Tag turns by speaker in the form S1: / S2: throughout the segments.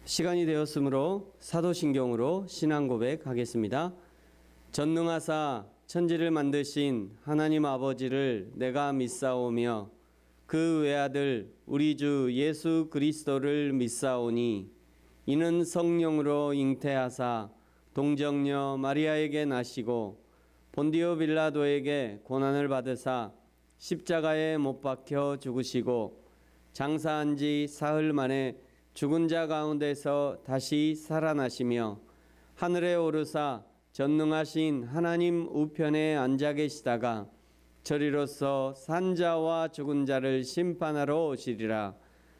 S1: 시간이 되었으므로 사도신경으로 신앙 고백하겠습니다. 전능하사 천지를 만드신 하나님 아버지를 내가 믿사오며 그 외아들 우리 주 예수 그리스도를 믿사오니 이는 성령으로 잉태하사 동정녀 마리아에게 나시고 본디오 빌라도에게 고난을 받으사 십자가에 못 박혀 죽으시고 장사한 지 사흘 만에 죽은 자 가운데서 다시 살아나시며 하늘에 오르사 전능하신 하나님 우편에 앉아 계시다가 저리로서 산 자와 죽은 자를 심판하러 오시리라.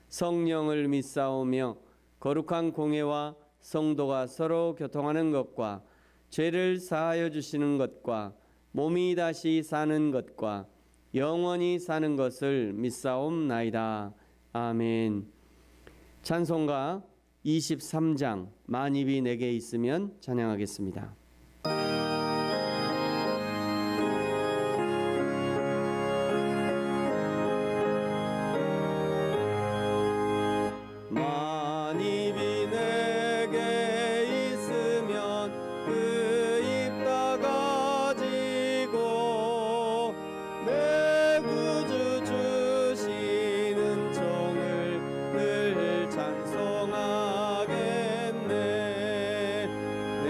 S1: 성령을 믿사오며 거룩한 공회와 성도가 서로 교통하는 것과 죄를 사하여 주시는 것과 몸이 다시 사는 것과 영원히 사는 것을 믿사옵나이다. 아멘. 찬송가 23장 만입이 내게 있으면 찬양하겠습니다. 만입이 내게 있으면 그 입 다 가지고 내 구주 주시는 종을 늘 찬송하겠네. 내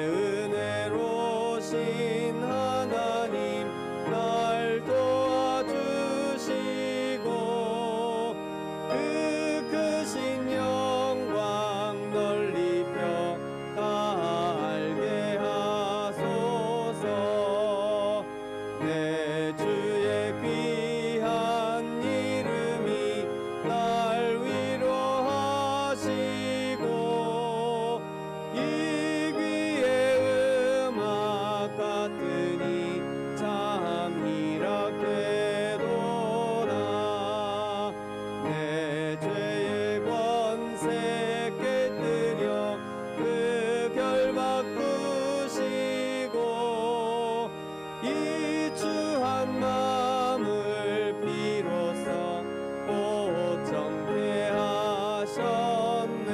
S1: 은혜로신 하나님 날 도와주시고 그 크신 영광 널리 펴 알게 하소서. 내 주의 귀한 이름이 날 위로하시고 이 귀의 음악 같으니 참 희락되도다. 내 죄의 권세 깨뜨려 그 결 바꾸시고 이 추한 마음을 비로소 곧 정케 하셨네.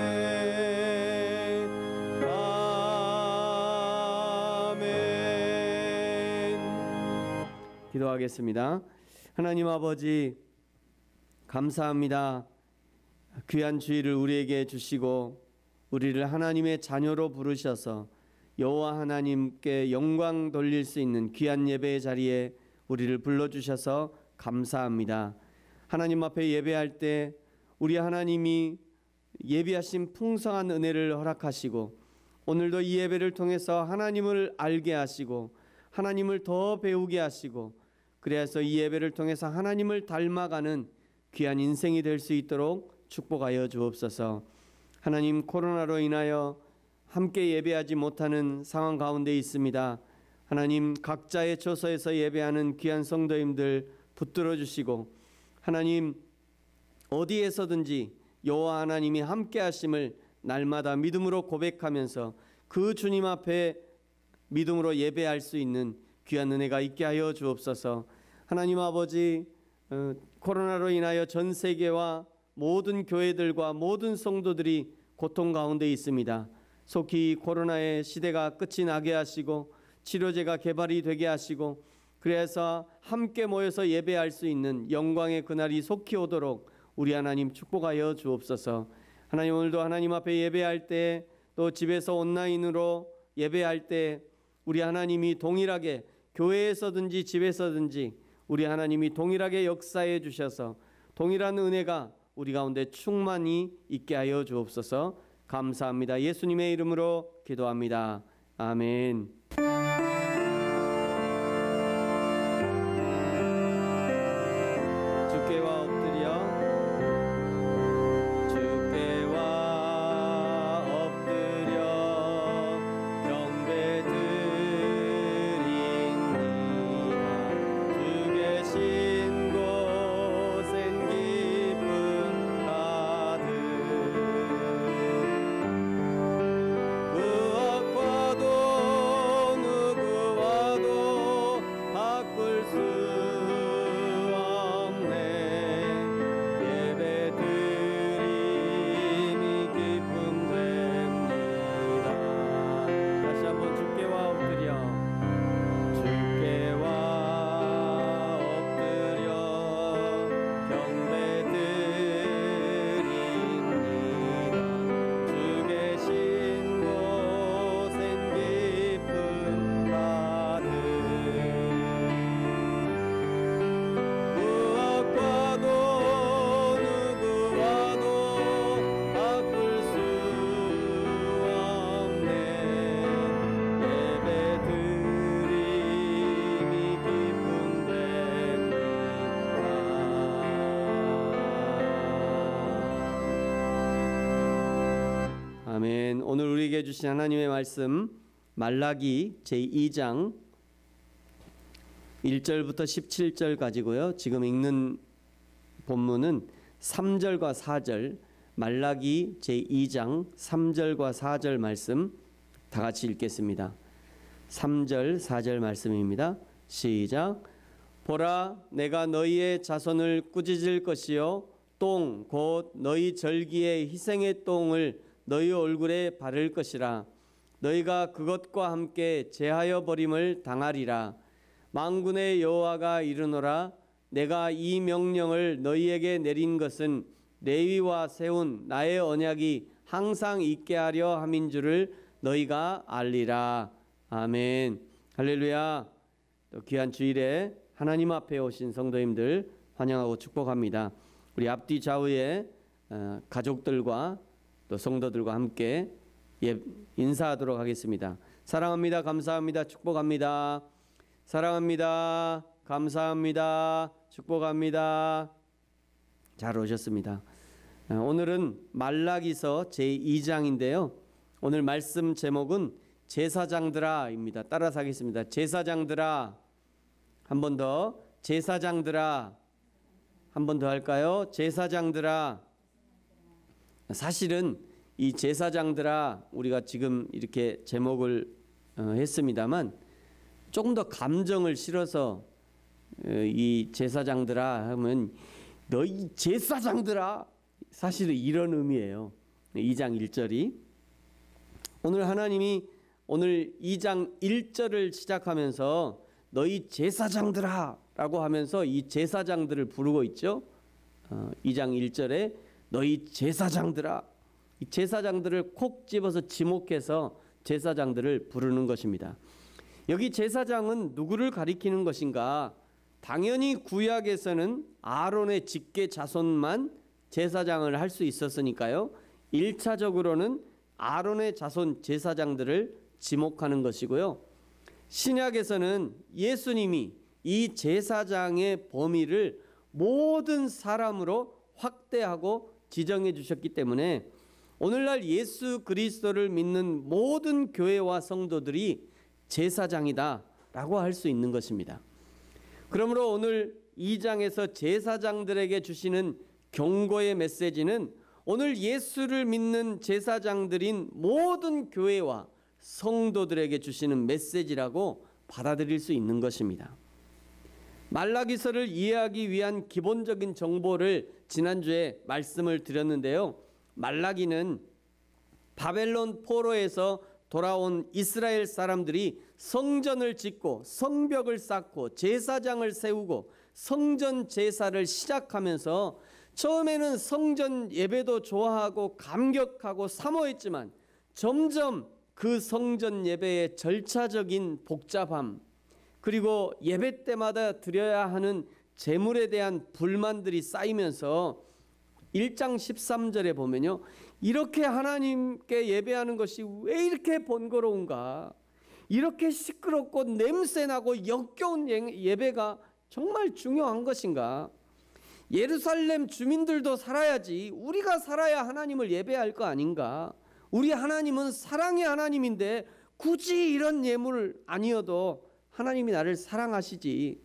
S1: 아멘. 기도하겠습니다. 하나님 아버지 감사합니다. 귀한 주일을 우리에게 주시고 우리를 하나님의 자녀로 부르셔서 여호와 하나님께 영광 돌릴 수 있는 귀한 예배의 자리에 우리를 불러주셔서 감사합니다. 하나님 앞에 예배할 때 우리 하나님이 예비하신 풍성한 은혜를 허락하시고 오늘도 이 예배를 통해서 하나님을 알게 하시고 하나님을 더 배우게 하시고 그래서 이 예배를 통해서 하나님을 닮아가는 귀한 인생이 될 수 있도록 축복하여 주옵소서. 하나님, 코로나로 인하여 함께 예배하지 못하는 상황 가운데 있습니다. 하나님, 각자의 처소에서 예배하는 귀한 성도님들 붙들어 주시고 하나님, 어디에서든지 여호와 하나님이 함께 하심을 날마다 믿음으로 고백하면서 그 주님 앞에 믿음으로 예배할 수 있는 귀한 은혜가 있게 하여 주옵소서. 하나님 아버지, 코로나로 인하여 전 세계와 모든 교회들과 모든 성도들이 고통 가운데 있습니다. 속히 코로나의 시대가 끝이 나게 하시고 치료제가 개발이 되게 하시고 그래서 함께 모여서 예배할 수 있는 영광의 그날이 속히 오도록 우리 하나님 축복하여 주옵소서. 하나님, 오늘도 하나님 앞에 예배할 때 또 집에서 온라인으로 예배할 때 우리 하나님이 동일하게 교회에서든지 집에서든지 우리 하나님이 동일하게 역사해 주셔서 동일한 은혜가 우리 가운데 충만히 있게 하여 주옵소서. 감사합니다. 예수님의 이름으로 기도합니다. 아멘. 주께와 엎드려 경배드립니다. 주 계신 곳엔 기쁨 가득 무엇과도 아멘. 오늘 우리에게 주신 하나님의 말씀 말라기 제2장 1절부터 17절 가지고요. 지금 읽는 본문은 3절과 4절, 말라기 제2장 3절과 4절 말씀 다 같이 읽겠습니다. 3절 4절 말씀입니다. 시작. 보라, 내가 너희의 자손을 꾸짖을 것이요 똥 곧 너희 절기의 희생의 똥을 너희 얼굴에 바를 것이라. 너희가 그것과 함께 제하여 버림을 당하리라. 만군의 여호와가 이르노라. 내가 이 명령을 너희에게 내린 것은 레위와 세운 나의 언약이 항상 있게 하려 함인 줄을 너희가 알리라. 아멘. 할렐루야. 또 귀한 주일에 하나님 앞에 오신 성도님들 환영하고 축복합니다. 우리 앞뒤 좌우에 가족들과 또 성도들과 함께 인사하도록 하겠습니다. 사랑합니다. 감사합니다. 축복합니다. 사랑합니다. 감사합니다. 축복합니다. 잘 오셨습니다. 오늘은 말라기서 제2장인데요. 오늘 말씀 제목은 제사장들아입니다. 따라서 하겠습니다. 제사장들아. 한 번 더. 제사장들아. 한 번 더 할까요? 제사장들아. 사실은 이 제사장들아 우리가 지금 이렇게 제목을 했습니다만 조금 더 감정을 실어서 이 제사장들아 하면 너희 제사장들아 사실은 이런 의미예요. 2장 1절이 오늘 하나님이 오늘 2장 1절을 시작하면서 너희 제사장들아 라고 하면서 이 제사장들을 부르고 있죠. 2장 1절에 너희 제사장들아, 이 제사장들을 콕 집어서 지목해서 제사장들을 부르는 것입니다. 여기 제사장은 누구를 가리키는 것인가? 당연히 구약에서는 아론의 직계 자손만 제사장을 할 수 있었으니까요. 1차적으로는 아론의 자손 제사장들을 지목하는 것이고요. 신약에서는 예수님이 이 제사장의 범위를 모든 사람으로 확대하고 지정해 주셨기 때문에 오늘날 예수 그리스도를 믿는 모든 교회와 성도들이 제사장이다 라고 할 수 있는 것입니다. 그러므로 오늘 2장에서 제사장들에게 주시는 경고의 메시지는 오늘 예수를 믿는 제사장들인 모든 교회와 성도들에게 주시는 메시지라고 받아들일 수 있는 것입니다. 말라기서를 이해하기 위한 기본적인 정보를 지난주에 말씀을 드렸는데요. 말라기는 바벨론 포로에서 돌아온 이스라엘 사람들이 성전을 짓고 성벽을 쌓고 제사장을 세우고 성전 제사를 시작하면서 처음에는 성전 예배도 좋아하고 감격하고 사모했지만 점점 그 성전 예배의 절차적인 복잡함 그리고 예배 때마다 드려야 하는 제물에 대한 불만들이 쌓이면서 1장 13절에 보면요. 이렇게 하나님께 예배하는 것이 왜 이렇게 번거로운가? 이렇게 시끄럽고 냄새나고 역겨운 예배가 정말 중요한 것인가? 예루살렘 주민들도 살아야지 우리가 살아야 하나님을 예배할 거 아닌가? 우리 하나님은 사랑의 하나님인데 굳이 이런 예물 아니어도 하나님이 나를 사랑하시지.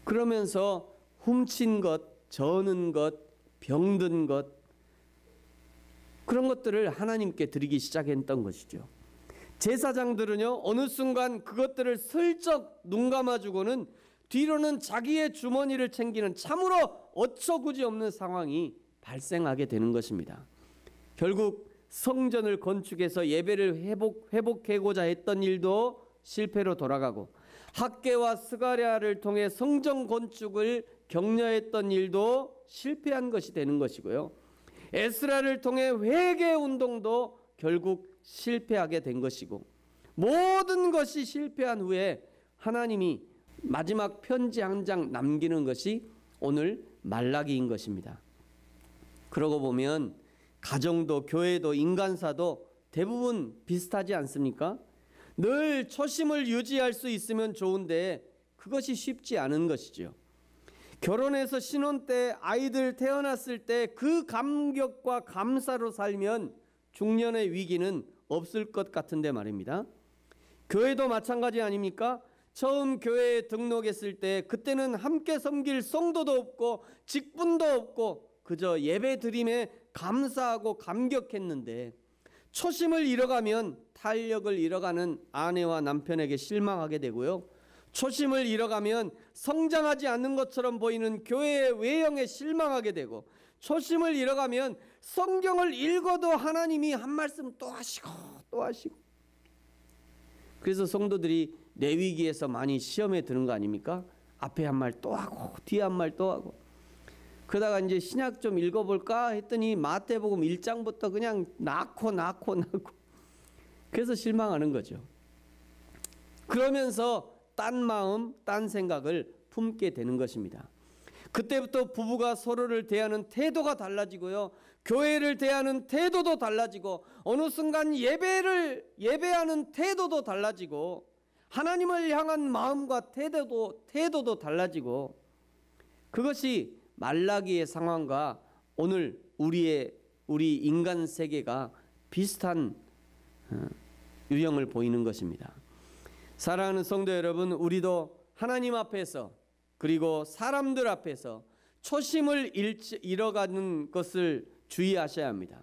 S1: 그러면서 훔친 것, 저는 것, 병든 것 그런 것들을 하나님께 드리기 시작했던 것이죠. 제사장들은요 어느 순간 그것들을 슬쩍 눈 감아주고는 뒤로는 자기의 주머니를 챙기는 참으로 어처구니없는 상황이 발생하게 되는 것입니다. 결국 성전을 건축해서 예배를 회복하고자 했던 일도 실패로 돌아가고 학개와 스가랴를 통해 성전 건축을 격려했던 일도 실패한 것이 되는 것이고요. 에스라를 통해 회개 운동도 결국 실패하게 된 것이고 모든 것이 실패한 후에 하나님이 마지막 편지 한 장 남기는 것이 오늘 말라기인 것입니다. 그러고 보면 가정도 교회도 인간사도 대부분 비슷하지 않습니까? 늘 초심을 유지할 수 있으면 좋은데 그것이 쉽지 않은 것이죠. 결혼해서 신혼 때 아이들 태어났을 때 그 감격과 감사로 살면 중년의 위기는 없을 것 같은데 말입니다. 교회도 마찬가지 아닙니까? 처음 교회에 등록했을 때 그때는 함께 섬길 성도도 없고 직분도 없고 그저 예배 드림에 감사하고 감격했는데 초심을 잃어가면 탄력을 잃어가는 아내와 남편에게 실망하게 되고요. 초심을 잃어가면 성장하지 않는 것처럼 보이는 교회의 외형에 실망하게 되고 초심을 잃어가면 성경을 읽어도 하나님이 한 말씀 또 하시고 또 하시고 그래서 성도들이 내위기에서 많이 시험에 드는 거 아닙니까? 앞에 한 말 또 하고 뒤에 한 말 또 하고 그러다가 이제 신약 좀 읽어볼까 했더니 마태복음 1장부터 그냥 낳고 그래서 실망하는 거죠. 그러면서 딴 마음 딴 생각을 품게 되는 것입니다. 그때부터 부부가 서로를 대하는 태도가 달라지고요. 교회를 대하는 태도도 달라지고 어느 순간 예배하는 태도도 달라지고 하나님을 향한 마음과 태도도 달라지고 그것이 말라기의 상황과 오늘 우리 인간 세계가 비슷한 유형을 보이는 것입니다. 사랑하는 성도 여러분, 우리도 하나님 앞에서 그리고 사람들 앞에서 초심을 잃어가는 것을 주의하셔야 합니다.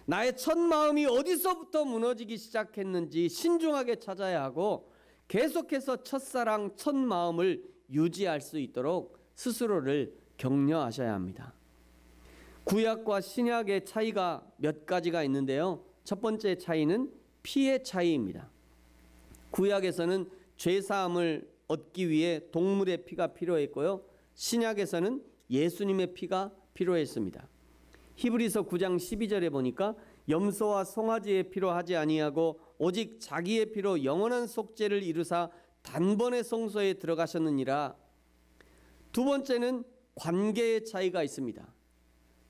S1: 나의 첫 마음이 어디서부터 무너지기 시작했는지 신중하게 찾아야 하고 계속해서 첫사랑 첫 마음을 유지할 수 있도록 스스로를 격려하셔야 합니다. 구약과 신약의 차이가 몇 가지가 있는데요. 첫 번째 차이는 피의 차이입니다. 구약에서는 죄사함을 얻기 위해 동물의 피가 필요했고요. 신약에서는 예수님의 피가 필요했습니다. 히브리서 9장 12절에 보니까 염소와 송아지의 피로 하지 아니하고 오직 자기의 피로 영원한 속죄를 이루사 단번에 성소에 들어가셨느니라. 두 번째는 관계의 차이가 있습니다.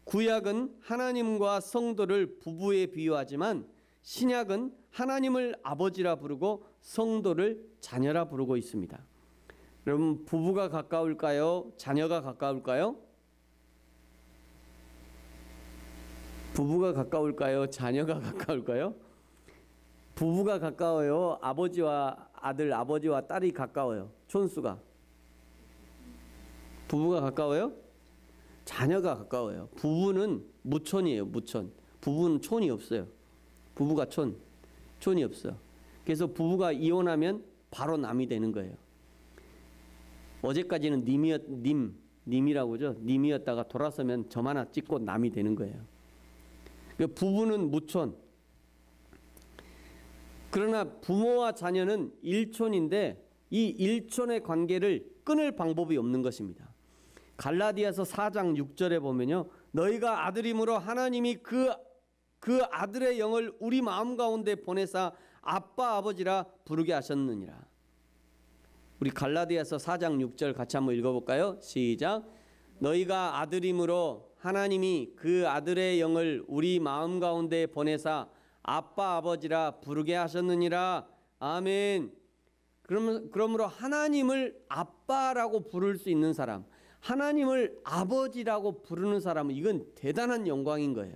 S1: 구약은 하나님과 성도를 부부에 비유하지만 신약은 하나님을 아버지라 부르고 성도를 자녀라 부르고 있습니다. 여러분, 부부가 가까울까요? 자녀가 가까울까요? 부부가 가까울까요? 자녀가 가까울까요? 부부가 가까워요. 아버지와 아들, 아버지와 딸이 가까워요. 촌수가. 부부가 가까워요? 자녀가 가까워요. 부부는 무촌이에요. 무촌. 부부는 촌이 없어요. 부부가 촌이 없어요. 그래서 부부가 이혼하면 바로 남이 되는 거예요. 어제까지는 님이라고죠. 님이었다가 돌아서면 점 하나 찍고 남이 되는 거예요. 그러니까 부부는 무촌. 그러나 부모와 자녀는 일촌인데 이 일촌의 관계를 끊을 방법이 없는 것입니다. 갈라디아서 4장 6절에 보면요. 너희가 아들임으로 하나님이 그 아들의 영을 우리 마음 가운데 보내사 아빠 아버지라 부르게 하셨느니라. 우리 갈라디아서 4장 6절 같이 한번 읽어볼까요? 시작. 너희가 아들임으로 하나님이 그 아들의 영을 우리 마음 가운데 보내사 아빠 아버지라 부르게 하셨느니라. 아멘. 그러므로 하나님을 아빠라고 부를 수 있는 사람, 하나님을 아버지라고 부르는 사람은 이건 대단한 영광인 거예요.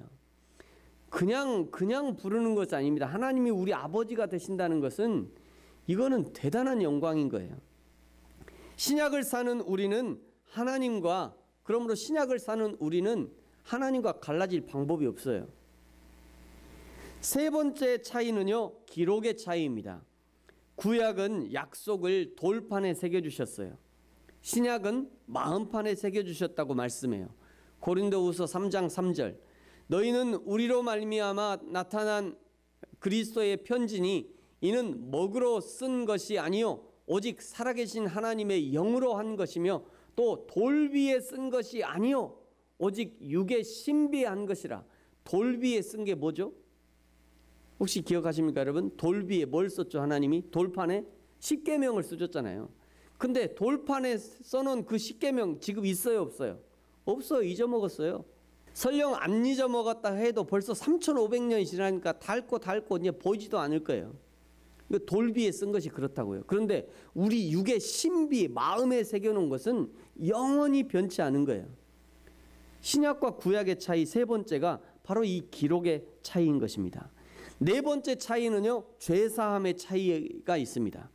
S1: 그냥 부르는 것이 아닙니다. 하나님이 우리 아버지가 되신다는 것은 이거는 대단한 영광인 거예요. 신약을 사는 우리는 그러므로 신약을 사는 우리는 하나님과 갈라질 방법이 없어요. 세 번째 차이는요, 기록의 차이입니다. 구약은 약속을 돌판에 새겨주셨어요. 신약은 마음판에 새겨주셨다고 말씀해요. 고린도후서 3장 3절. 너희는 우리로 말미암아 나타난 그리스도의 편지니 이는 먹으로 쓴 것이 아니요 오직 살아계신 하나님의 영으로 한 것이며 또 돌비에 쓴 것이 아니요 오직 육의 신비에 한 것이라. 돌비에 쓴 게 뭐죠? 혹시 기억하십니까 여러분? 돌비에 뭘 썼죠? 하나님이 돌판에 십계명을 쓰셨잖아요. 근데 돌판에 써놓은 그 십계명 지금 있어요 없어요? 없어요. 잊어먹었어요. 설령 안 잊어먹었다 해도 벌써 3,500년이 지나니까 닳고 이제 보이지도 않을 거예요. 돌비에 쓴 것이 그렇다고요. 그런데 우리 육의 신비, 마음에 새겨놓은 것은 영원히 변치 않은 거예요. 신약과 구약의 차이 세 번째가 바로 이 기록의 차이인 것입니다. 네 번째 차이는요, 죄사함의 차이가 있습니다.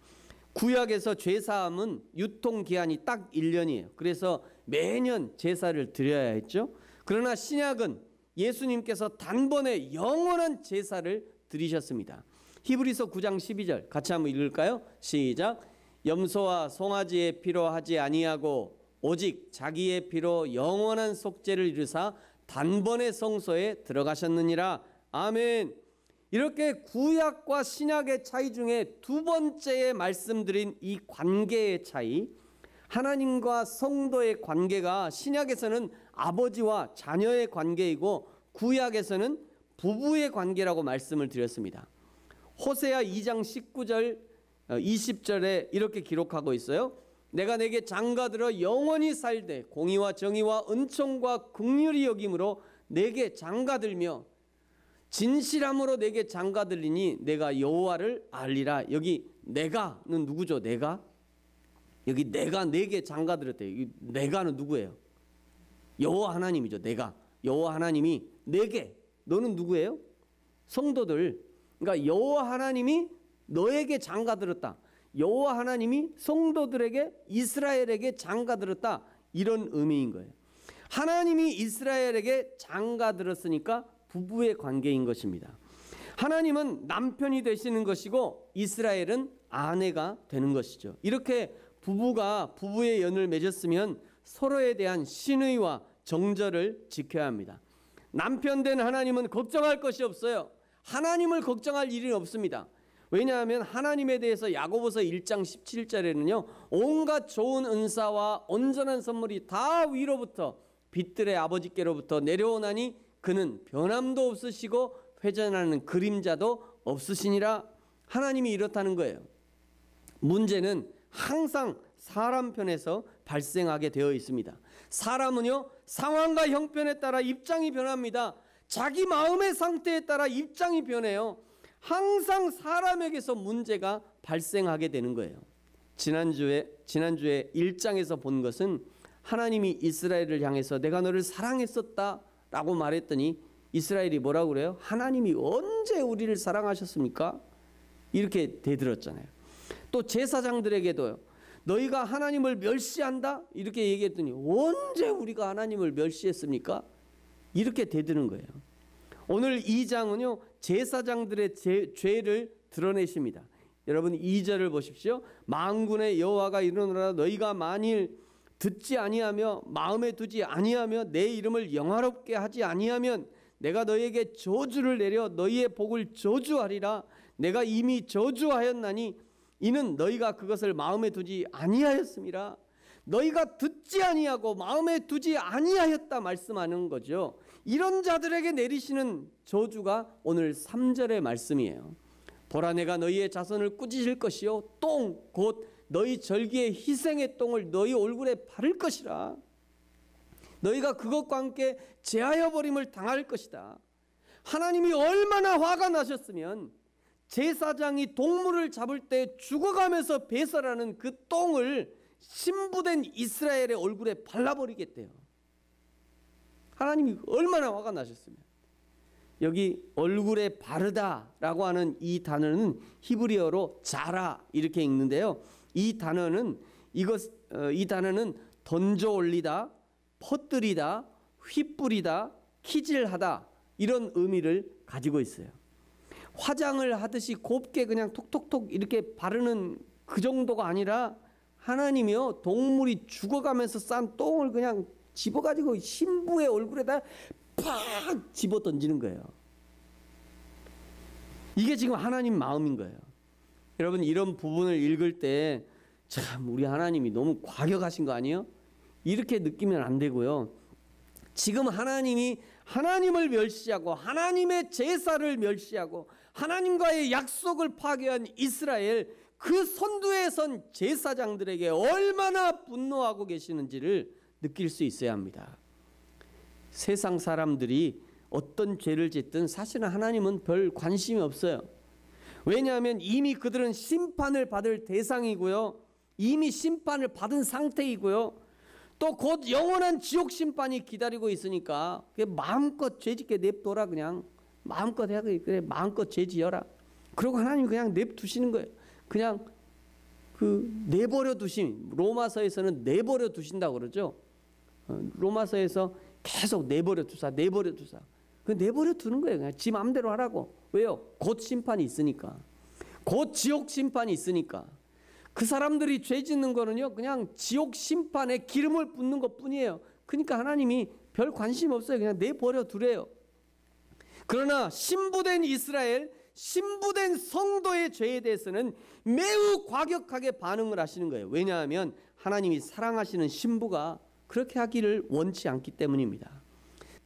S1: 구약에서 죄사함은 유통기한이 딱 1년이에요. 그래서 매년 제사를 드려야 했죠. 그러나 신약은 예수님께서 단번에 영원한 제사를 드리셨습니다. 히브리서 9장 12절 같이 한번 읽을까요? 시작. 염소와 송아지의 피로 하지 아니하고 오직 자기의 피로 영원한 속죄를 이루사 단번에 성소에 들어가셨느니라. 아멘. 이렇게 구약과 신약의 차이 중에 두 번째에 말씀드린 이 관계의 차이, 하나님과 성도의 관계가 신약에서는 아버지와 자녀의 관계이고 구약에서는 부부의 관계라고 말씀을 드렸습니다. 호세아 2장 19절 20절에 이렇게 기록하고 있어요. 내가 내게 장가들어 영원히 살되 공의와 정의와 은총과 긍휼히 여김으로 내게 장가들며 진실함으로 내게 장가들리니 내가 여호와를 알리라. 여기 내가는 누구죠? 내가? 여기 내가 내게 장가들었대요. 내가는 누구예요? 여호와 하나님이죠. 내가. 여호와 하나님이 내게. 너는 누구예요? 성도들. 그러니까 여호와 하나님이 너에게 장가들었다. 여호와 하나님이 성도들에게 이스라엘에게 장가들었다. 이런 의미인 거예요. 하나님이 이스라엘에게 장가들었으니까 부부의 관계인 것입니다. 하나님은 남편이 되시는 것이고 이스라엘은 아내가 되는 것이죠. 이렇게 부부가 부부의 연을 맺었으면 서로에 대한 신의와 정절을 지켜야 합니다. 남편 된 하나님은 걱정할 것이 없어요. 하나님을 걱정할 일이 없습니다. 왜냐하면 하나님에 대해서 야고보서 1장 17절에는요. 온갖 좋은 은사와 온전한 선물이 다 위로부터 빛들의 아버지께로부터 내려오나니 그는 변함도 없으시고 회전하는 그림자도 없으시니라. 하나님이 이렇다는 거예요. 문제는 항상 사람 편에서 발생하게 되어 있습니다. 사람은요, 상황과 형편에 따라 입장이 변합니다. 자기 마음의 상태에 따라 입장이 변해요. 항상 사람에게서 문제가 발생하게 되는 거예요. 지난주에 1장에서 본 것은 하나님이 이스라엘을 향해서 내가 너를 사랑했었다 라고 말했더니 이스라엘이 뭐라고 그래요? 하나님이 언제 우리를 사랑하셨습니까? 이렇게 대들었잖아요. 또 제사장들에게도요. 너희가 하나님을 멸시한다? 이렇게 얘기했더니 언제 우리가 하나님을 멸시했습니까? 이렇게 대드는 거예요. 오늘 2장은요. 제사장들의 죄를 드러내십니다. 여러분 2절을 보십시오. 만군의 여호와가 이르노라 너희가 만일 듣지 아니하며 마음에 두지 아니하며 내 이름을 영화롭게 하지 아니하면 내가 너희에게 저주를 내려 너희의 복을 저주하리라. 내가 이미 저주하였나니 이는 너희가 그것을 마음에 두지 아니하였음이라. 너희가 듣지 아니하고 마음에 두지 아니하였다 말씀하는 거죠. 이런 자들에게 내리시는 저주가 오늘 3절의 말씀이에요. 보라 내가 너희의 자손을 꾸짖을 것이요 똥 곧 너희 절기의 희생의 똥을 너희 얼굴에 바를 것이라. 너희가 그것과 함께 제하여 버림을 당할 것이다. 하나님이 얼마나 화가 나셨으면 제사장이 동물을 잡을 때 죽어가면서 배설하는 그 똥을 신부된 이스라엘의 얼굴에 발라버리겠대요. 하나님이 얼마나 화가 나셨으면. 여기 얼굴에 바르다라고 하는 이 단어는 히브리어로 자라 이렇게 읽는데요. 이 단어는 던져 올리다, 퍼뜨리다, 휘뿌리다, 키질하다 이런 의미를 가지고 있어요. 화장을 하듯이 곱게 그냥 톡톡톡 이렇게 바르는 그 정도가 아니라 하나님이요 동물이 죽어가면서 싼 똥을 그냥 집어가지고 신부의 얼굴에다 팍 집어 던지는 거예요. 이게 지금 하나님 마음인 거예요. 여러분 이런 부분을 읽을 때 참 우리 하나님이 너무 과격하신 거 아니에요? 이렇게 느끼면 안 되고요. 지금 하나님이 하나님을 멸시하고 하나님의 제사를 멸시하고 하나님과의 약속을 파괴한 이스라엘 그 선두에 선 제사장들에게 얼마나 분노하고 계시는지를 느낄 수 있어야 합니다. 세상 사람들이 어떤 죄를 짓든 사실은 하나님은 별 관심이 없어요. 왜냐하면 이미 그들은 심판을 받을 대상이고요. 이미 심판을 받은 상태이고요. 또 곧 영원한 지옥 심판이 기다리고 있으니까 마음껏 죄짓게 냅둬라 그냥 마음껏 해. 그래, 마음껏 죄 지어라. 그러고 하나님이 그냥 냅두시는 거예요. 그냥 내버려 두심. 로마서에서는 내버려 두신다고 그러죠. 로마서에서 계속 내버려 두사. 그 내버려 두는 거예요. 그냥 지 마음대로 하라고. 왜요? 곧 심판이 있으니까. 곧 지옥 심판이 있으니까. 그 사람들이 죄 짓는 거는요, 그냥 지옥 심판에 기름을 붓는 것 뿐이에요. 그러니까 하나님이 별 관심 없어요. 그냥 내버려 두래요. 그러나 신부된 이스라엘, 신부된 성도의 죄에 대해서는 매우 과격하게 반응을 하시는 거예요. 왜냐하면 하나님이 사랑하시는 신부가 그렇게 하기를 원치 않기 때문입니다.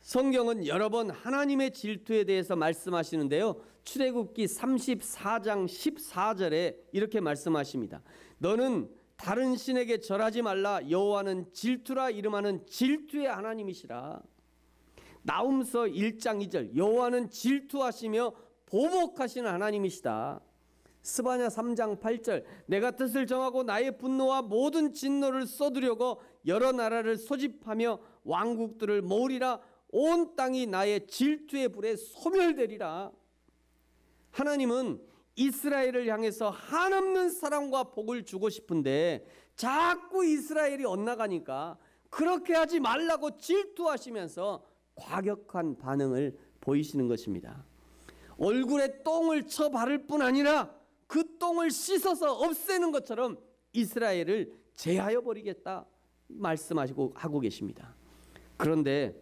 S1: 성경은 여러 번 하나님의 질투에 대해서 말씀하시는데요. 출애굽기 34장 14절에 이렇게 말씀하십니다. 너는 다른 신에게 절하지 말라. 여호와는 질투라 이름하는 질투의 하나님이시라. 나훔서 1장 2절 여호와는 질투하시며 보복하시는 하나님이시다. 스바냐 3장 8절 내가 뜻을 정하고 나의 분노와 모든 진노를 쏟으려고 여러 나라를 소집하며 왕국들을 모으리라. 온 땅이 나의 질투의 불에 소멸되리라. 하나님은 이스라엘을 향해서 한없는 사랑과 복을 주고 싶은데 자꾸 이스라엘이 엇나가니까 그렇게 하지 말라고 질투하시면서 과격한 반응을 보이시는 것입니다. 얼굴에 똥을 쳐 바를 뿐 아니라 그 똥을 씻어서 없애는 것처럼 이스라엘을 제하여 버리겠다 말씀하시고 하고 계십니다. 그런데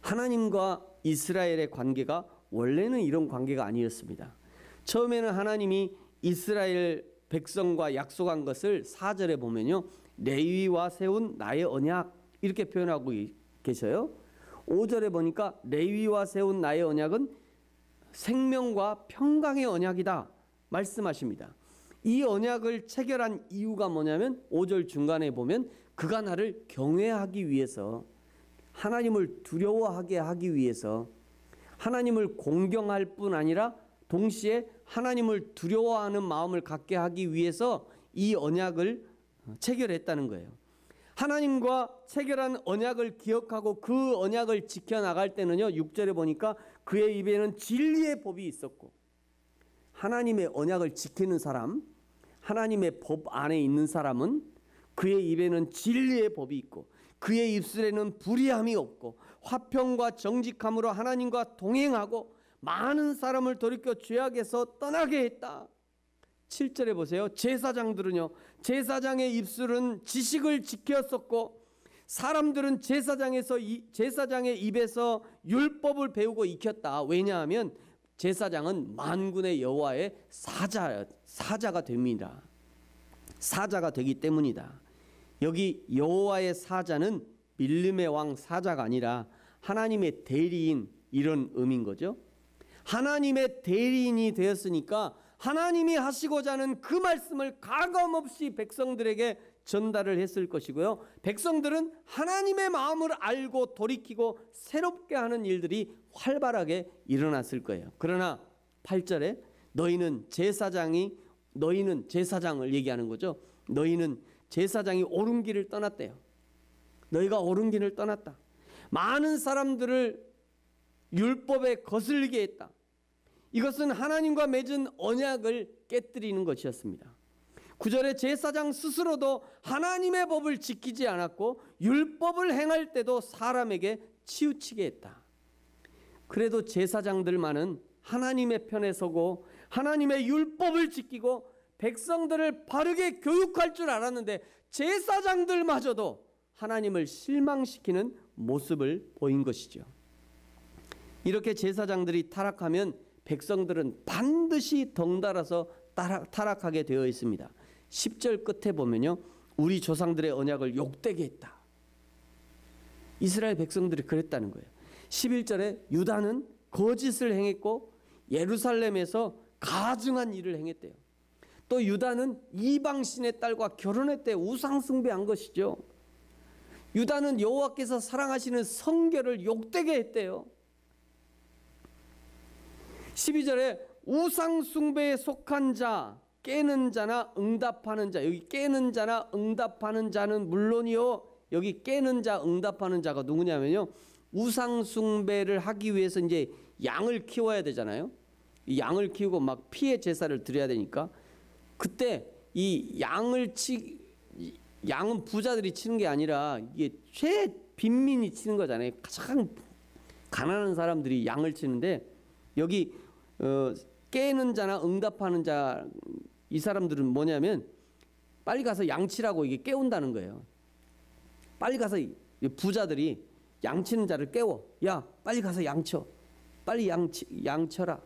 S1: 하나님과 이스라엘의 관계가 원래는 이런 관계가 아니었습니다. 처음에는 하나님이 이스라엘 백성과 약속한 것을 4절에 보면요, 레위와 세운 나의 언약 이렇게 표현하고 계셔요. 5절에 보니까 레위와 세운 나의 언약은 생명과 평강의 언약이다 말씀하십니다. 이 언약을 체결한 이유가 뭐냐면 5절 중간에 보면 그가 나를 경외하기 위해서, 하나님을 두려워하게 하기 위해서, 하나님을 공경할 뿐 아니라 동시에 하나님을 두려워하는 마음을 갖게 하기 위해서 이 언약을 체결했다는 거예요. 하나님과 체결한 언약을 기억하고 그 언약을 지켜나갈 때는요, 6절에 보니까 그의 입에는 진리의 법이 있었고, 하나님의 언약을 지키는 사람, 하나님의 법 안에 있는 사람은 그의 입에는 진리의 법이 있고 그의 입술에는 불의함이 없고 화평과 정직함으로 하나님과 동행하고 많은 사람을 돌이켜 죄악에서 떠나게 했다. 7절에 보세요. 제사장들은요, 제사장의 입술은 지식을 지켰었고 사람들은 제사장의 입에서 율법을 배우고 익혔다. 왜냐하면 제사장은 만군의 여호와의 사자가 됩니다. 사자가 되기 때문이다. 여기 여호와의 사자는 밀림의 왕 사자가 아니라 하나님의 대리인, 이런 의미인 거죠. 하나님의 대리인이 되었으니까 하나님이 하시고자 하는 그 말씀을 가감없이 백성들에게 전달을 했을 것이고요. 백성들은 하나님의 마음을 알고 돌이키고 새롭게 하는 일들이 활발하게 일어났을 거예요. 그러나 8절에 너희는 제사장을 얘기하는 거죠. 너희는 제사장이 옳은 길을 떠났대요. 너희가 옳은 길을 떠났다. 많은 사람들을 율법에 거슬리게 했다. 이것은 하나님과 맺은 언약을 깨뜨리는 것이었습니다. 9절에 제사장 스스로도 하나님의 법을 지키지 않았고 율법을 행할 때도 사람에게 치우치게 했다. 그래도 제사장들만은 하나님의 편에 서고 하나님의 율법을 지키고 백성들을 바르게 교육할 줄 알았는데 제사장들마저도 하나님을 실망시키는 모습을 보인 것이죠. 이렇게 제사장들이 타락하면 백성들은 반드시 덩달아서 타락하게 되어 있습니다. 10절 끝에 보면요, 우리 조상들의 언약을 욕되게 했다. 이스라엘 백성들이 그랬다는 거예요. 11절에 유다는 거짓을 행했고 예루살렘에서 가증한 일을 행했대요. 또 유다는 이방신의 딸과 결혼했대요. 우상숭배한 것이죠. 유다는 여호와께서 사랑하시는 성결을 욕되게 했대요. 12절에 우상숭배에 속한 자, 깨는 자나 응답하는 자, 여기 깨는 자나 응답하는 자는 물론이요, 여기 깨는 자, 응답하는 자가 누구냐면요, 우상숭배를 하기 위해서 이제 양을 키워야 되잖아요. 이 양을 키우고 막 피의 제사를 드려야 되니까 그때 이 양은 부자들이 치는 게 아니라 이게 최빈민이 치는 거잖아요. 가장 가난한 사람들이 양을 치는데 여기 깨는 자나 응답하는 자 이 사람들은 뭐냐면 빨리 가서 양치라고 이게 깨운다는 거예요. 빨리 가서 부자들이 양치는 자를 깨워. 야, 빨리 가서 양쳐. 빨리 양쳐라.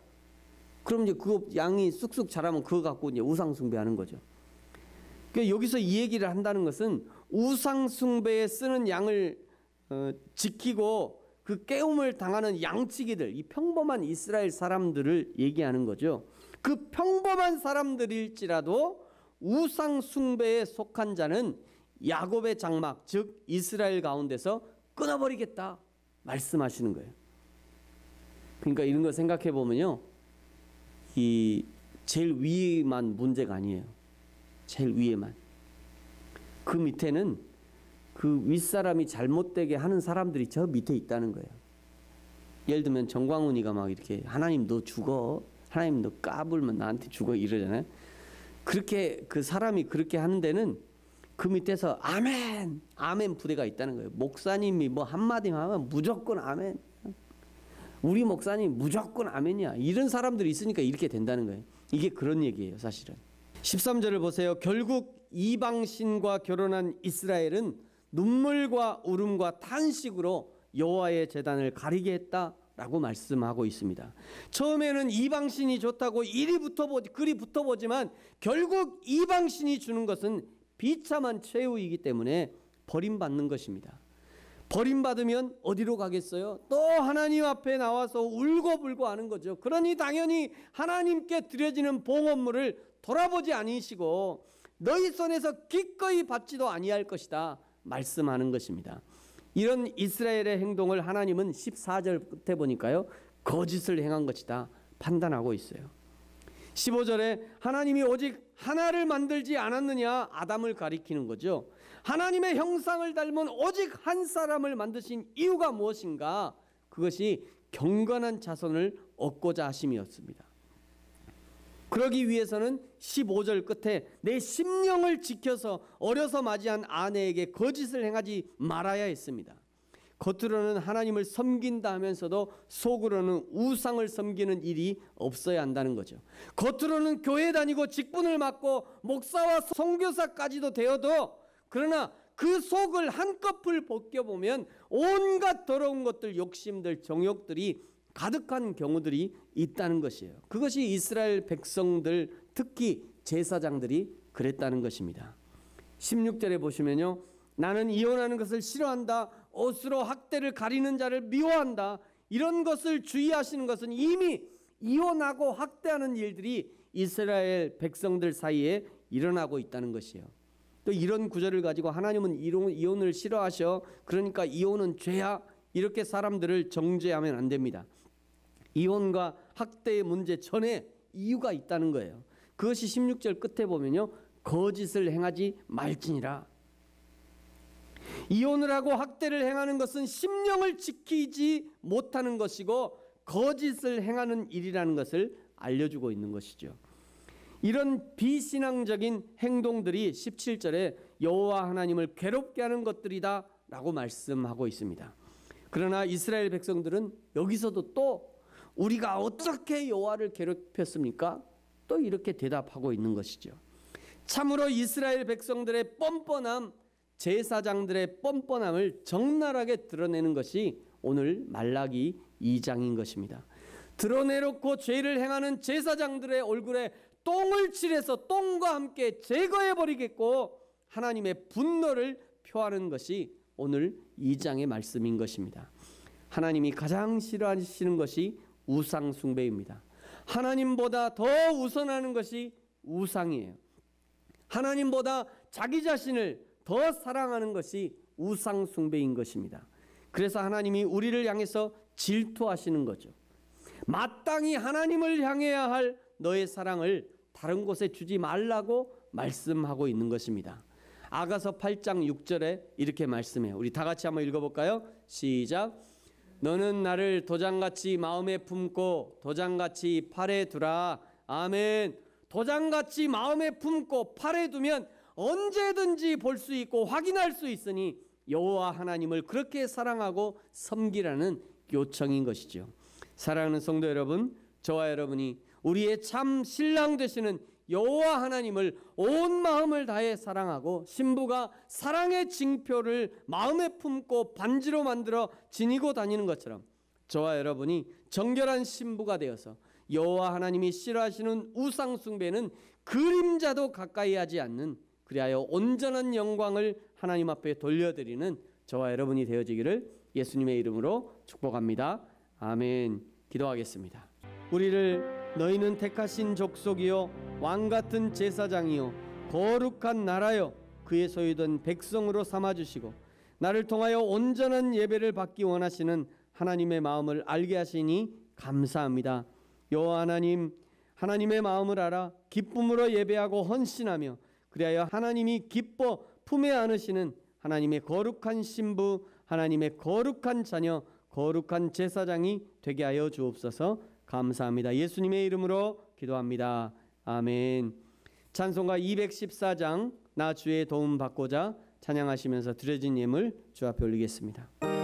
S1: 그럼 이제 그거 양이 쑥쑥 자라면 그거 갖고 이제 우상 숭배하는 거죠. 그러니까 여기서 이 얘기를 한다는 것은 우상 숭배에 쓰는 양을 지키고 그 깨움을 당하는 양치기들, 이 평범한 이스라엘 사람들을 얘기하는 거죠. 그 평범한 사람들일지라도 우상 숭배에 속한 자는 야곱의 장막, 즉 이스라엘 가운데서 끊어버리겠다 말씀하시는 거예요. 그러니까 이런 거 생각해 보면요, 이 제일 위에만 문제가 아니에요. 제일 위에만. 그 밑에는 그 윗사람이 잘못되게 하는 사람들이 저 밑에 있다는 거예요. 예를 들면 정광훈이가 막 이렇게 하나님 너 죽어, 하나님 너 까불면 나한테 죽어 이러잖아요. 그렇게 그 사람이 그렇게 하는 데는 그 밑에서 아멘, 아멘 부대가 있다는 거예요. 목사님이 뭐 한마디 하면 무조건 아멘. 우리 목사님 무조건 아멘이야. 이런 사람들이 있으니까 이렇게 된다는 거예요. 이게 그런 얘기예요, 사실은. 13절을 보세요. 결국 이방신과 결혼한 이스라엘은 눈물과 울음과 탄식으로 여호와의 제단을 가리게 했다라고 말씀하고 있습니다. 처음에는 이방신이 좋다고 그리 붙어보지만 결국 이방신이 주는 것은 비참한 최후이기 때문에 버림받는 것입니다. 버림받으면 어디로 가겠어요? 또 하나님 앞에 나와서 울고불고 하는 거죠. 그러니 당연히 하나님께 드려지는 봉헌물을 돌아보지 아니시고 너희 손에서 기꺼이 받지도 아니할 것이다 말씀하는 것입니다. 이런 이스라엘의 행동을 하나님은 14절 끝에 보니까요, 거짓을 행한 것이다 판단하고 있어요. 15절에 하나님이 오직 하나를 만들지 않았느냐, 아담을 가리키는 거죠. 하나님의 형상을 닮은 오직 한 사람을 만드신 이유가 무엇인가? 그것이 경건한 자손을 얻고자 하심이었습니다. 그러기 위해서는 15절 끝에 내 심령을 지켜서 어려서 맞이한 아내에게 거짓을 행하지 말아야 했습니다. 겉으로는 하나님을 섬긴다 하면서도 속으로는 우상을 섬기는 일이 없어야 한다는 거죠. 겉으로는 교회 다니고 직분을 맡고 목사와 선교사까지도 되어도 그러나 그 속을 한꺼풀 벗겨보면 온갖 더러운 것들, 욕심들, 정욕들이 가득한 경우들이 있다는 것이에요. 그것이 이스라엘 백성들, 특히 제사장들이 그랬다는 것입니다. 16절에 보시면요, 나는 이혼하는 것을 싫어한다. 옷으로 학대를 가리는 자를 미워한다. 이런 것을 주의하시는 것은 이미 이혼하고 학대하는 일들이 이스라엘 백성들 사이에 일어나고 있다는 것이에요. 또 이런 구절을 가지고 하나님은 이혼을 싫어하셔, 그러니까 이혼은 죄야, 이렇게 사람들을 정죄하면 안 됩니다. 이혼과 학대의 문제 전에 이유가 있다는 거예요. 그것이 16절 끝에 보면요, 거짓을 행하지 말지니라. 이혼을 하고 학대를 행하는 것은 심령을 지키지 못하는 것이고 거짓을 행하는 일이라는 것을 알려주고 있는 것이죠. 이런 비신앙적인 행동들이 17절에 여호와 하나님을 괴롭게 하는 것들이다 라고 말씀하고 있습니다. 그러나 이스라엘 백성들은 여기서도 또 우리가 어떻게 여호와를 괴롭혔습니까? 또 이렇게 대답하고 있는 것이죠. 참으로 이스라엘 백성들의 뻔뻔함, 제사장들의 뻔뻔함을 적나라하게 드러내는 것이 오늘 말라기 2장인 것입니다. 드러내놓고 죄를 행하는 제사장들의 얼굴에 똥을 칠해서 똥과 함께 제거해버리겠고 하나님의 분노를 표하는 것이 오늘 2장의 말씀인 것입니다. 하나님이 가장 싫어하시는 것이 우상 숭배입니다. 하나님보다 더 우선하는 것이 우상이에요. 하나님보다 자기 자신을 더 사랑하는 것이 우상 숭배인 것입니다. 그래서 하나님이 우리를 향해서 질투하시는 거죠. 마땅히 하나님을 향해야 할 너의 사랑을 다른 곳에 주지 말라고 말씀하고 있는 것입니다. 아가서 8장 6절에 이렇게 말씀해요. 우리 다 같이 한번 읽어볼까요? 시작. 너는 나를 도장같이 마음에 품고 도장같이 팔에 두라. 아멘. 도장같이 마음에 품고 팔에 두면 언제든지 볼 수 있고 확인할 수 있으니 여호와 하나님을 그렇게 사랑하고 섬기라는 요청인 것이죠. 사랑하는 성도 여러분, 저와 여러분이 우리의 참 신랑 되시는 여호와 하나님을 온 마음을 다해 사랑하고 신부가 사랑의 징표를 마음에 품고 반지로 만들어 지니고 다니는 것처럼 저와 여러분이 정결한 신부가 되어서 여호와 하나님이 싫어하시는 우상 숭배는 그림자도 가까이 하지 않는, 그리하여 온전한 영광을 하나님 앞에 돌려드리는 저와 여러분이 되어지기를 예수님의 이름으로 축복합니다. 아멘. 기도하겠습니다. 우리를 너희는 택하신 족속이요 왕같은 제사장이요 거룩한 나라요 그의 소유된 백성으로 삼아주시고 나를 통하여 온전한 예배를 받기 원하시는 하나님의 마음을 알게 하시니 감사합니다. 여호와 하나님, 하나님의 마음을 알아 기쁨으로 예배하고 헌신하며 그리하여 하나님이 기뻐 품에 안으시는 하나님의 거룩한 신부, 하나님의 거룩한 자녀, 거룩한 제사장이 되게 하여 주옵소서. 감사합니다. 예수님의 이름으로 기도합니다. 아멘. 찬송가 214장 나 주의 도움 받고자 찬양하시면서 드려진 예물 주 앞에 올리겠습니다.
S2: 그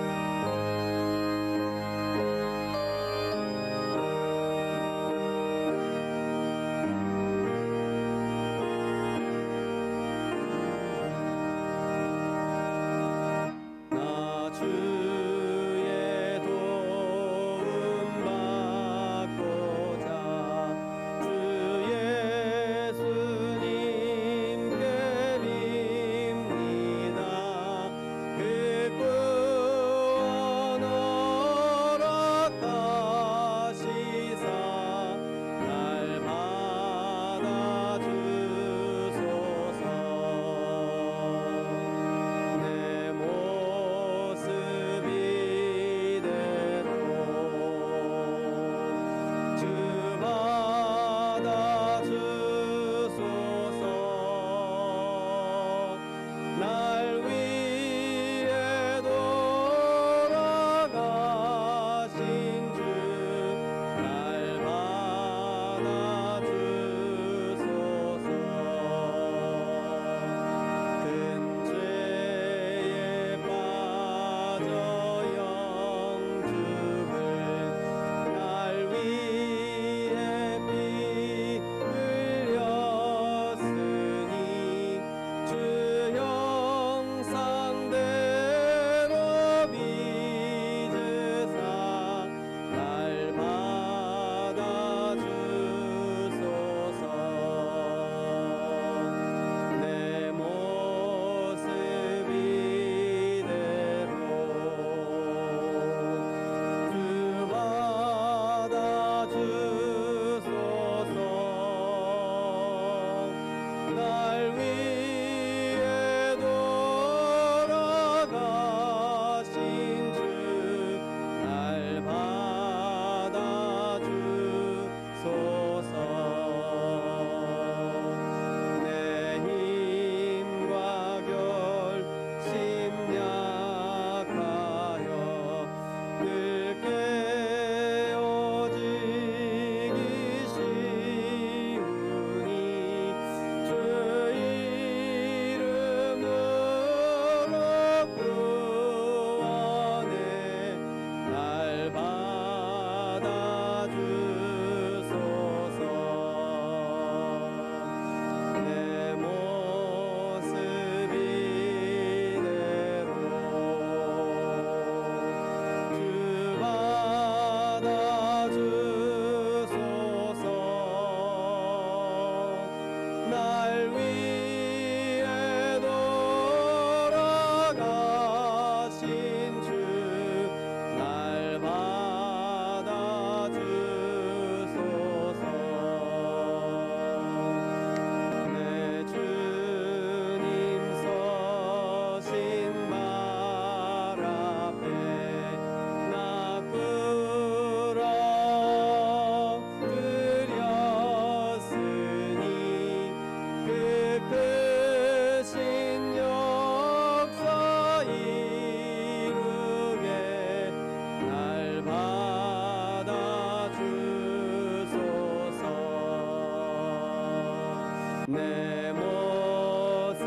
S1: 내 모습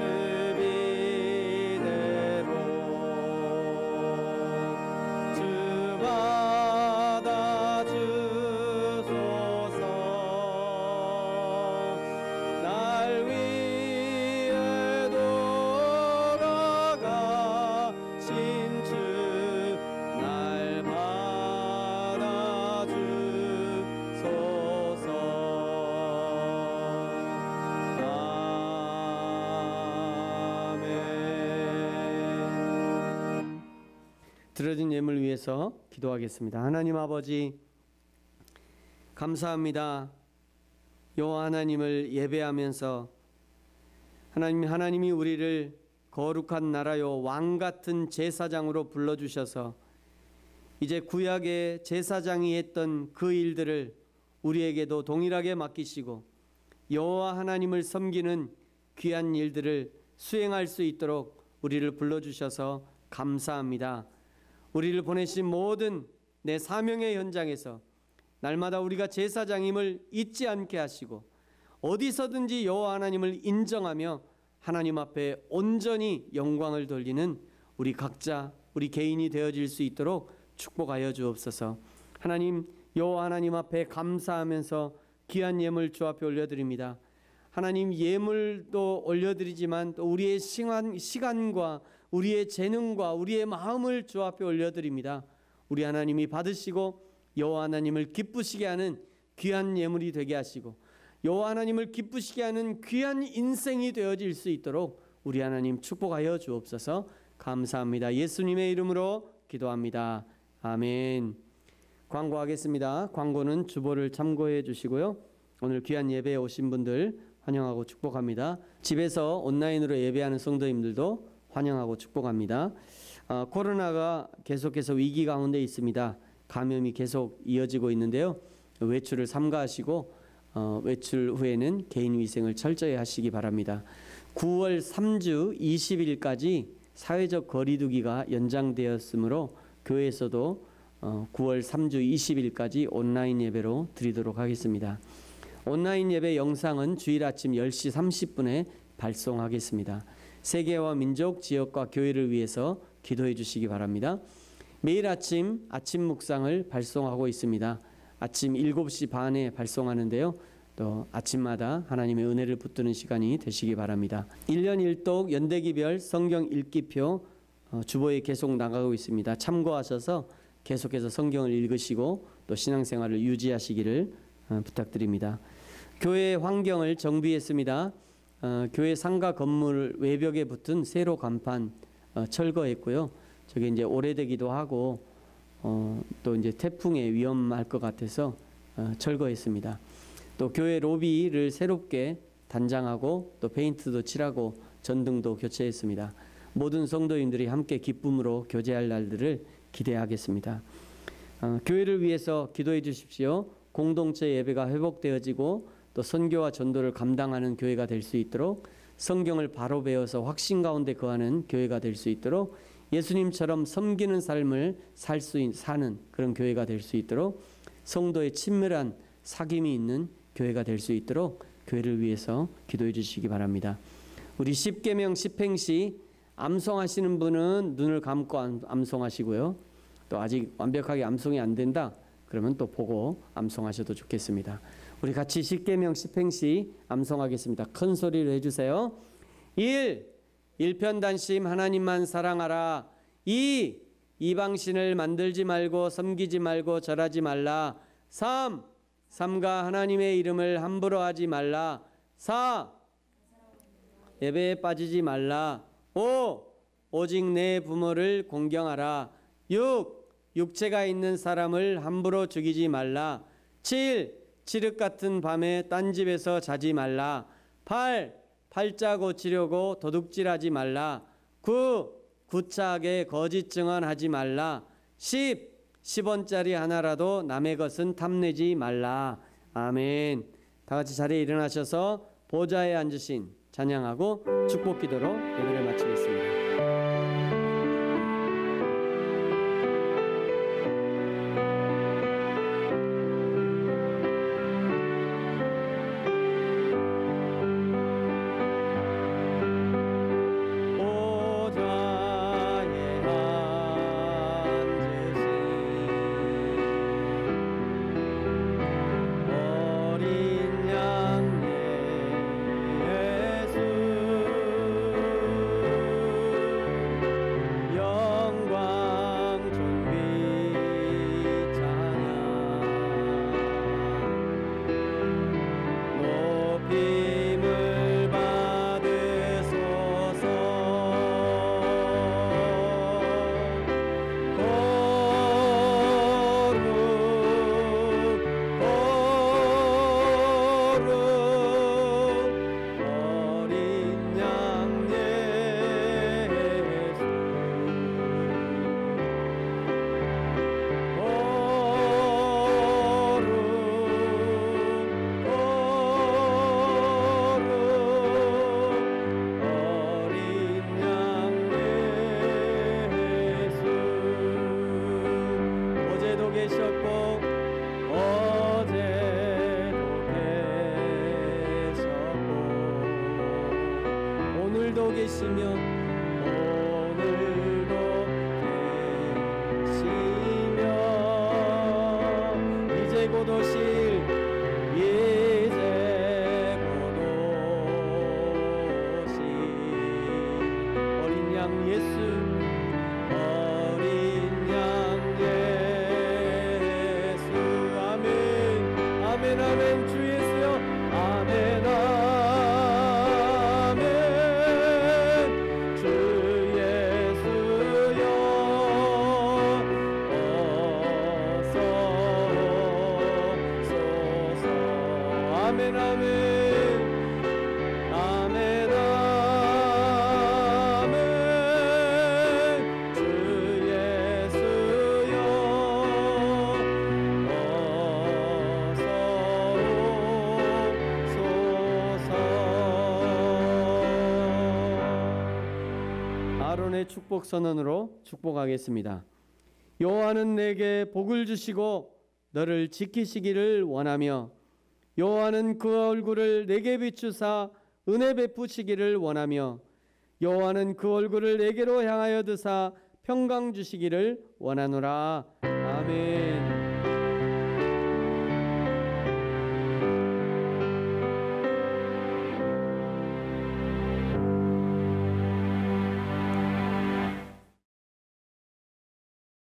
S1: 이대로 주 받아주소서. 날 위해 돌아가신 주 날 받아주소서. 아멘. 드려진 예물 위해서 기도하겠습니다. 하나님 아버지, 감사합니다. 여호와 하나님을 예배하면서 하나님이 우리를 거룩한 나라요 왕 같은 제사장으로 불러주셔서 이제 구약의 제사장이 했던 그 일들을 우리에게도 동일하게 맡기시고 여호와 하나님을 섬기는 귀한 일들을 수행할 수 있도록 우리를 불러주셔서 감사합니다. 우리를 보내신 모든 내 사명의 현장에서 날마다 우리가 제사장임을 잊지 않게 하시고 어디서든지 여호와 하나님을 인정하며 하나님 앞에 온전히 영광을 돌리는 우리 각자 우리 개인이 되어질 수 있도록 축복하여 주옵소서. 하나님, 여호와 하나님 앞에 감사하면서 귀한 예물 주 앞에 올려드립니다. 하나님, 예물도 올려드리지만 또 우리의 시간과 우리의 재능과 우리의 마음을 주 앞에 올려드립니다. 우리 하나님이 받으시고 여호와 하나님을 기쁘시게 하는 귀한 예물이 되게 하시고 여호와 하나님을 기쁘시게 하는 귀한 인생이 되어질 수 있도록 우리 하나님 축복하여 주옵소서. 감사합니다. 예수님의 이름으로 기도합니다. 아멘. 광고하겠습니다. 광고는 주보를 참고해 주시고요. 오늘 귀한 예배에 오신 분들 환영하고 축복합니다. 집에서 온라인으로 예배하는 성도님들도 환영하고 축복합니다. 코로나가 계속해서 위기 가운데 있습니다. 감염이 계속 이어지고 있는데요. 외출을 삼가하시고 외출 후에는 개인 위생을 철저히 하시기 바랍니다. 9월 3주 20일까지 사회적 거리두기가 연장되었으므로 교회에서도 9월 3주 20일까지 온라인 예배로 드리도록 하겠습니다. 온라인 예배 영상은 주일 아침 10시 30분에 발송하겠습니다. 세계와 민족, 지역과 교회를 위해서 기도해 주시기 바랍니다. 매일 아침 묵상을 발송하고 있습니다. 아침 7시 반에 발송하는데요. 또 아침마다 하나님의 은혜를 붙드는 시간이 되시기 바랍니다. 1년 1독 연대기별 성경 읽기표 주보에 계속 나가고 있습니다. 참고하셔서 계속해서 성경을 읽으시고 또 신앙생활을 유지하시기를 부탁드립니다. 교회 환경을 정비했습니다. 교회 상가 건물 외벽에 붙은 세로 간판 철거했고요. 저게 이제 오래되기도 하고 또 이제 태풍에 위험할 것 같아서 철거했습니다. 또 교회 로비를 새롭게 단장하고 또 페인트도 칠하고 전등도 교체했습니다. 모든 성도인들이 함께 기쁨으로 교제할 날들을 기대하겠습니다. 교회를 위해서 기도해 주십시오. 공동체 예배가 회복되어지고 또 선교와 전도를 감당하는 교회가 될 수 있도록 성경을 바로 배워서 확신 가운데 거하는 교회가 될 수 있도록 예수님처럼 섬기는 삶을 사는 그런 교회가 될 수 있도록 성도의 친밀한 사귐이 있는 교회가 될 수 있도록 교회를 위해서 기도해 주시기 바랍니다. 우리 십계명 십행시 암송하시는 분은 눈을 감고 암송하시고요. 또 아직 완벽하게 암송이 안 된다 그러면 또 보고 암송하셔도 좋겠습니다. 우리 같이 십계명 십행시 암송하겠습니다. 큰 소리로 해주세요. 1. 일편단심 하나님만 사랑하라. 2. 이방신을 만들지 말고 섬기지 말고 절하지 말라. 3. 삼가 하나님의 이름을 함부로 하지 말라. 4. 예배에 빠지지 말라. 5. 오직 내 부모를 공경하라. 6. 육체가 있는 사람을 함부로 죽이지 말라. 7. 칠흑 같은 밤에 딴 집에서 자지 말라. 8. 팔자 고치려고 도둑질하지 말라. 9. 구차하게 거짓 증언하지 말라. 10. 10원짜리 하나라도 남의 것은 탐내지 말라. 아멘. 다 같이 자리에 일어나셔서 보좌에 앉으신 찬양하고 축복 기도로 예배를 마치겠습니다. 계시며 오늘도 계시며 이제 곧 오실 이제 곧 오실 어린 양 예수 어린 양 예수 아멘 아멘 아멘 주 예수여 아멘 아멘 주 예수여 어서 오소서 아멘 아멘 아멘 아멘 주 예수여 어서 오소서 아론의 축복 선언으로 축복하겠습니다. 여호와는 내게 복을 주시고 너를 지키시기를 원하며 여호와는 그 얼굴을 내게 비추사 은혜 베푸시기를 원하며 여호와는 그 얼굴을 내게로 향하여 드사 평강 주시기를 원하노라. 아멘.